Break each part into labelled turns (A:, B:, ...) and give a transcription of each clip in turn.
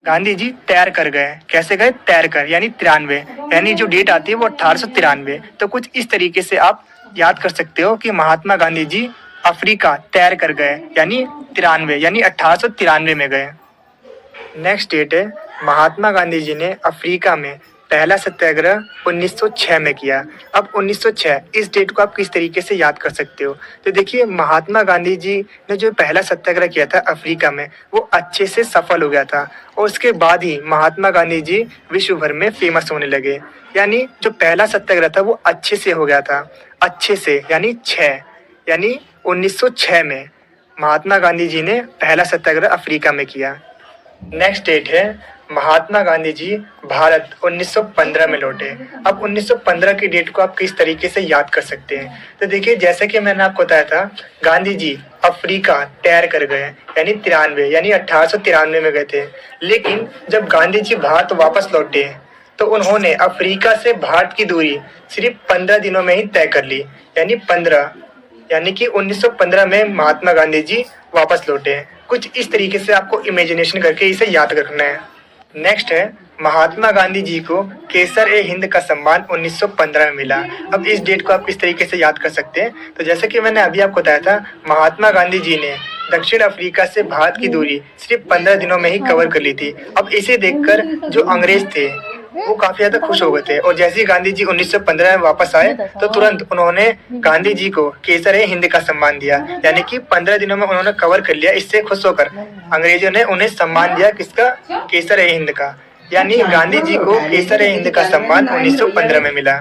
A: गांधी जी तैर कर गए। कैसे गए? तैर कर, यानी 93। यानी जो डेट आती है वो 1893। तो कुछ इस तरीके से आप याद कर सकते हो कि महात्मा गांधी जी अफ्रीका तैर कर गए, यानी 93, यानी 1893 में गए। नेक्स्ट डेट है, महात्मा गांधी जी ने अफ्रीका में पहला सत्याग्रह 1906 में किया। अब 1906 इस डेट को आप किस तरीके से याद कर सकते हो? तो देखिए, महात्मा गांधी जी ने जो पहला सत्याग्रह किया था अफ्रीका में, वो अच्छे से सफल हो गया था और उसके बाद ही महात्मा गांधी जी विश्व भर में फेमस होने लगे। यानी जो पहला सत्याग्रह था वो अच्छे से हो गया था, अच्छे से यानी 6, यानी 1906 में महात्मा गांधी जी ने पहला सत्याग्रह अफ्रीका में किया। नेक्स्ट डेट है, महात्मा गांधी जी भारत 1915 में लौटे। अब 1915 की डेट को आप किस तरीके से याद कर सकते हैं? तो देखिए, जैसे कि मैंने आपको बताया था, गांधी जी अफ्रीका तैर कर गए, यानी 93, यानी 1893 में गए थे। लेकिन जब गांधी जी भारत वापस लौटे तो उन्होंने अफ्रीका से भारत की दूरी सिर्फ 15 दिनों में ही तय कर ली, यानी 15, यानी कि 1915 में महात्मा गांधी जी वापस लौटे। कुछ इस तरीके से आपको इमेजिनेशन करके इसे याद रखना है। नेक्स्ट है, महात्मा गांधी जी को केसर ए हिंद का सम्मान 1915 में मिला। अब इस डेट को आप किस तरीके से याद कर सकते हैं? तो जैसे कि मैंने अभी आपको बताया था, महात्मा गांधी जी ने दक्षिण अफ्रीका से भारत की दूरी सिर्फ 15 दिनों में ही कवर कर ली थी। अब इसे देखकर जो अंग्रेज थे वो काफी ज्यादा खुश हो गए थे और जैसे ही गांधी जी 1915 में वापस आए तो तुरंत उन्होंने गांधी जी को केसर ए हिंद का सम्मान दिया, यानी कि 15 दिनों में उन्होंने कवर कर लिया। इससे खुश होकर अंग्रेजों ने उन्हें सम्मान दिया, किसका? केसर ए हिंद का। यानी गांधी जी को केसर ए हिंद का सम्मान 1915 में मिला।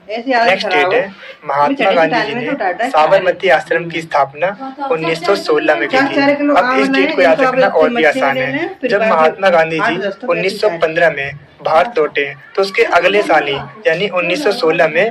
A: नेक्स्ट डेट है, महात्मा गांधी जी ने साबरमती आश्रम की स्थापना 1916 में की थी। अब इस डेट को याद रखना और भी आसान है। जब महात्मा गांधी जी 1915 में भारत लौटे तो उसके अगले साल ही, यानी 1916 में